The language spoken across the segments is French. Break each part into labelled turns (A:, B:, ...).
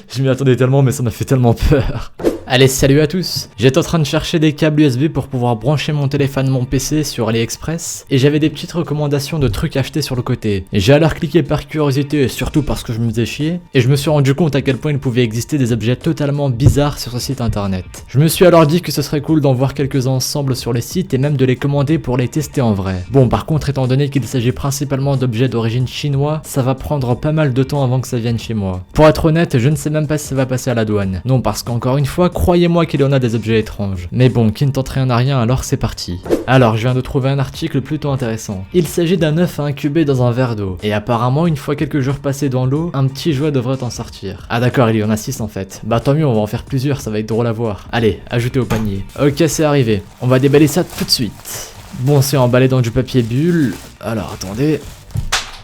A: Je m'y attendais tellement, mais ça m'a fait tellement peur. Allez, salut à tous. J'étais en train de chercher des câbles USB pour pouvoir brancher mon téléphone, mon PC sur AliExpress, et j'avais des petites recommandations de trucs achetés sur le côté. Et j'ai alors cliqué par curiosité et surtout parce que je me faisais chier, et je me suis rendu compte à quel point il pouvait exister des objets totalement bizarres sur ce site internet. Je me suis alors dit que ce serait cool d'en voir quelques-uns ensemble sur les sites et même de les commander pour les tester en vrai. Bon, par contre, étant donné qu'il s'agit principalement d'objets d'origine chinoise, ça va prendre pas mal de temps avant que ça vienne chez moi. Pour être honnête, je ne sais même pas si ça va passer à la douane. Non, parce qu'encore une fois, croyez-moi qu'il y en a des objets étranges. Mais bon, qui ne tente rien à rien, alors c'est parti. Alors, je viens de trouver un article plutôt intéressant. Il s'agit d'un œuf à incuber dans un verre d'eau. Et apparemment, une fois quelques jours passés dans l'eau, un petit jouet devrait en sortir. Ah d'accord, il y en a 6 en fait. Bah tant mieux, on va en faire plusieurs, ça va être drôle à voir. Allez, ajoutez au panier. Ok, c'est arrivé. On va déballer ça tout de suite. Bon, c'est emballé dans du papier bulle. Alors, attendez.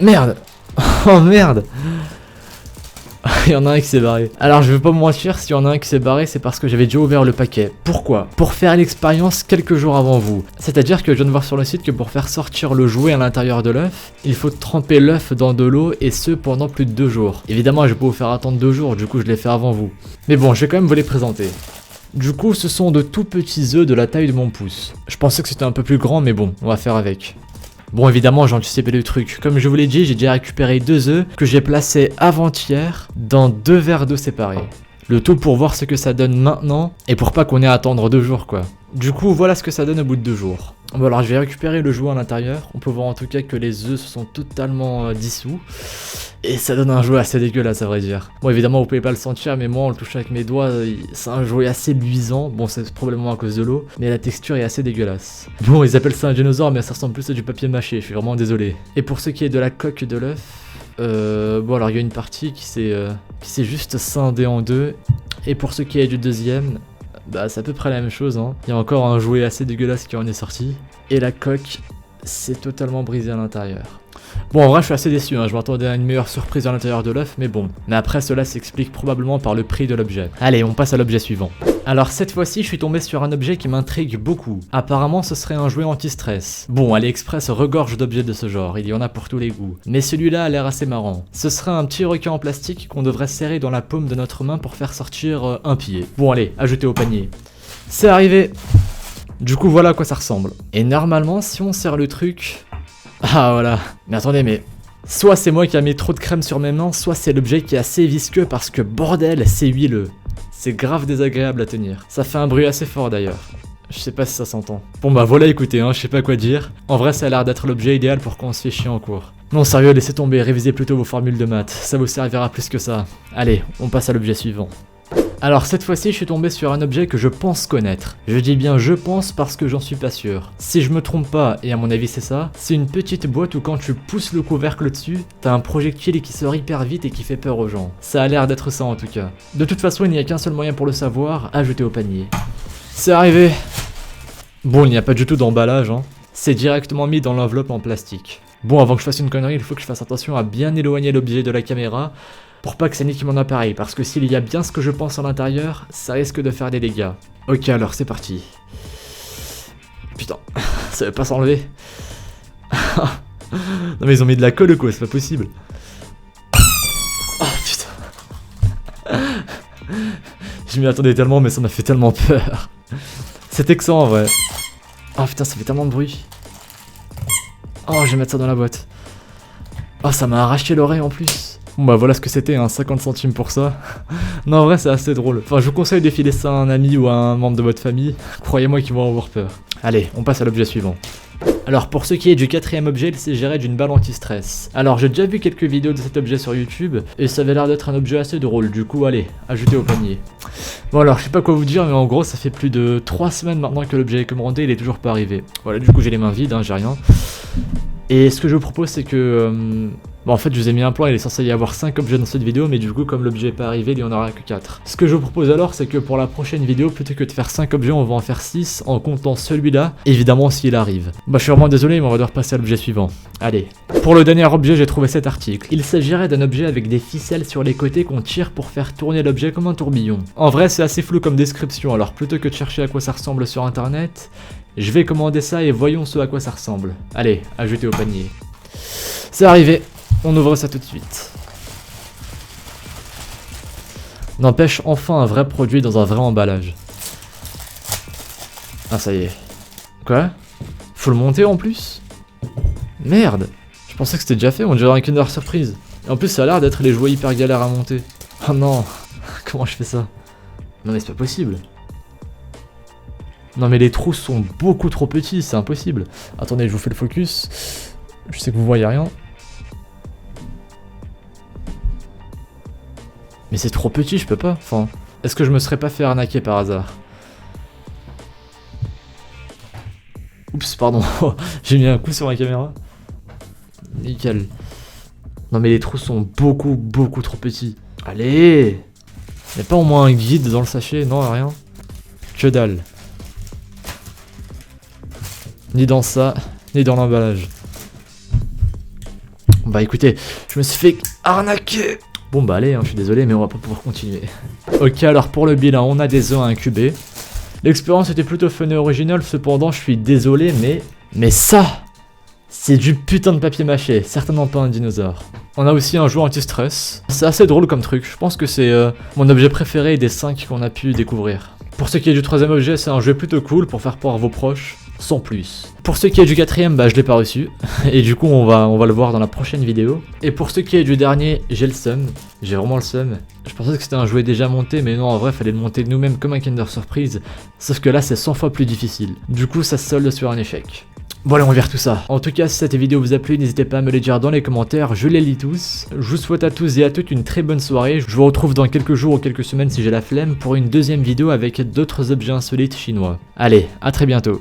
A: Merde. Oh merde. Il y en a un qui s'est barré. Alors je veux pas me mentir, s'il y en a un qui s'est barré, c'est parce que j'avais déjà ouvert le paquet. Pourquoi? Pour faire l'expérience quelques jours avant vous. C'est-à-dire que je viens de voir sur le site que pour faire sortir le jouet à l'intérieur de l'œuf, il faut tremper l'œuf dans de l'eau et ce pendant plus de 2 jours. Évidemment, je vais pas vous faire attendre 2 jours, du coup je l'ai fait avant vous. Mais bon, je vais quand même vous les présenter. Du coup, ce sont de tout petits œufs de la taille de mon pouce. Je pensais que c'était un peu plus grand, mais bon, on va faire avec. Bon, évidemment, j'ai anticipé le truc. Comme je vous l'ai dit, j'ai déjà récupéré 2 œufs que j'ai placés avant-hier dans 2 verres d'eau séparés. Le tout pour voir ce que ça donne maintenant et pour pas qu'on ait à attendre 2 jours quoi. Du coup, voilà ce que ça donne au bout de 2 jours. Bon, alors je vais récupérer le jouet à l'intérieur. On peut voir en tout cas que les œufs se sont totalement dissous. Et ça donne un jouet assez dégueulasse à vrai dire. Bon, évidemment, vous pouvez pas le sentir, mais moi, en le touchant avec mes doigts, c'est un jouet assez luisant. Bon, c'est probablement à cause de l'eau, mais la texture est assez dégueulasse. Bon, ils appellent ça un dinosaure, mais ça ressemble plus à du papier mâché, je suis vraiment désolé. Et pour ce qui est de la coque de l'œuf, bon, alors il y a une partie qui s'est juste scindée en deux. Et pour ce qui est du deuxième, bah c'est à peu près la même chose, hein. Il y a encore un jouet assez dégueulasse qui en est sorti. Et la coque, c'est totalement brisé à l'intérieur. Bon, en vrai, je suis assez déçu, hein. Je m'attendais à une meilleure surprise à l'intérieur de l'œuf, mais bon. Mais après, cela s'explique probablement par le prix de l'objet. Allez, on passe à l'objet suivant. Alors, cette fois-ci, je suis tombé sur un objet qui m'intrigue beaucoup. Apparemment, ce serait un jouet anti-stress. Bon, AliExpress regorge d'objets de ce genre, il y en a pour tous les goûts. Mais celui-là a l'air assez marrant. Ce serait un petit requin en plastique qu'on devrait serrer dans la paume de notre main pour faire sortir un pied. Bon, allez, ajoutez au panier. C'est arrivé! Du coup, voilà à quoi ça ressemble. Et normalement, si on serre le truc... Ah voilà, mais attendez, mais soit c'est moi qui a mis trop de crème sur mes mains, soit c'est l'objet qui est assez visqueux parce que bordel, c'est huileux. C'est grave désagréable à tenir. Ça fait un bruit assez fort d'ailleurs. Je sais pas si ça s'entend. Bon bah voilà, écoutez, hein, je sais pas quoi dire. En vrai, ça a l'air d'être l'objet idéal pour quand on se fait chier en cours. Non sérieux, laissez tomber, révisez plutôt vos formules de maths, ça vous servira plus que ça. Allez, on passe à l'objet suivant. Alors cette fois-ci je suis tombé sur un objet que je pense connaître. Je dis bien je pense parce que j'en suis pas sûr. Si je me trompe pas, et à mon avis c'est ça, c'est une petite boîte où quand tu pousses le couvercle dessus, t'as un projectile qui sort hyper vite et qui fait peur aux gens. Ça a l'air d'être ça en tout cas. De toute façon il n'y a qu'un seul moyen pour le savoir, ajouter au panier. C'est arrivé. Bon, il n'y a pas du tout d'emballage, hein. C'est directement mis dans l'enveloppe en plastique. Bon, avant que je fasse une connerie, il faut que je fasse attention à bien éloigner l'objet de la caméra pour pas que ça nique mon appareil, parce que s'il y a bien ce que je pense à l'intérieur, ça risque de faire des dégâts. Ok, alors c'est parti. Putain, ça va pas s'enlever. Non mais ils ont mis de la colle ou quoi, c'est pas possible. Oh putain. Je m'y attendais tellement, mais ça m'a fait tellement peur. C'était que ça en vrai. Oh putain, ça fait tellement de bruit. Oh, je vais mettre ça dans la boîte. Oh, ça m'a arraché l'oreille en plus. Bon bah voilà ce que c'était, hein, 50 centimes pour ça. Non, en vrai c'est assez drôle. Enfin, je vous conseille de filer ça à un ami ou à un membre de votre famille. Croyez-moi qu'ils vont avoir peur. Allez, on passe à l'objet suivant. Alors pour ce qui est du quatrième objet, il s'agirait d'une balle anti-stress. Alors j'ai déjà vu quelques vidéos de cet objet sur YouTube et ça avait l'air d'être un objet assez drôle, du coup allez, ajoutez au panier. Bon alors je sais pas quoi vous dire, mais en gros ça fait plus de 3 semaines maintenant que l'objet est commandé, il est toujours pas arrivé. Voilà, du coup j'ai les mains vides, hein, j'ai rien. Et ce que je vous propose c'est que... Bon en fait je vous ai mis un plan, il est censé y avoir 5 objets dans cette vidéo, mais du coup comme l'objet n'est pas arrivé, il y en aura que 4. Ce que je vous propose alors c'est que pour la prochaine vidéo, plutôt que de faire 5 objets, on va en faire 6 en comptant celui-là, évidemment s'il arrive. Bah je suis vraiment désolé, mais on va devoir passer à l'objet suivant. Allez. Pour le dernier objet, j'ai trouvé cet article. Il s'agirait d'un objet avec des ficelles sur les côtés qu'on tire pour faire tourner l'objet comme un tourbillon. En vrai c'est assez flou comme description, alors plutôt que de chercher à quoi ça ressemble sur internet, je vais commander ça et voyons ce à quoi ça ressemble. Allez, ajoutez au panier. C'est arrivé. On ouvre ça tout de suite. N'empêche, enfin un vrai produit dans un vrai emballage. Ah ça y est. Quoi? Faut le monter en plus? Merde! Je pensais que c'était déjà fait, on dirait un Kinder Surprise. Et en plus ça a l'air d'être les jouets hyper galères à monter. Oh non! Comment je fais ça? Non mais c'est pas possible. Non mais les trous sont beaucoup trop petits, c'est impossible. Attendez, je vous fais le focus. Je sais que vous voyez rien. Mais c'est trop petit, je peux pas. Enfin, est-ce que je me serais pas fait arnaquer par hasard? Oups, pardon. J'ai mis un coup sur ma caméra. Nickel. Non mais les trous sont beaucoup trop petits. Allez! Y'a pas au moins un guide dans le sachet? Non, rien. Que dalle. Ni dans ça, ni dans l'emballage. Bah écoutez, je me suis fait arnaquer. Bon bah allez, hein, je suis désolé, mais on va pas pouvoir continuer. Ok, alors pour le bilan, on a des œufs à incuber. L'expérience était plutôt fun et originale, cependant je suis désolé, mais ça, c'est du putain de papier mâché, certainement pas un dinosaure. On a aussi un jouet anti-stress. C'est assez drôle comme truc, je pense que c'est mon objet préféré des 5 qu'on a pu découvrir. Pour ce qui est du troisième objet, c'est un jouet plutôt cool pour faire peur à vos proches, sans plus. Pour ce qui est du quatrième, bah je l'ai pas reçu, et du coup on va le voir dans la prochaine vidéo. Et pour ce qui est du dernier, j'ai le seum, j'ai vraiment le seum. Je pensais que c'était un jouet déjà monté, mais non, en vrai fallait le monter nous-mêmes comme un Kinder Surprise, sauf que là c'est 100 fois plus difficile. Du coup ça se solde sur un échec. Bon allez, on verra tout ça. En tout cas, si cette vidéo vous a plu, n'hésitez pas à me le dire dans les commentaires, je les lis tous. Je vous souhaite à tous et à toutes une très bonne soirée. Je vous retrouve dans quelques jours ou quelques semaines si j'ai la flemme pour une deuxième vidéo avec d'autres objets insolites chinois. Allez, à très bientôt.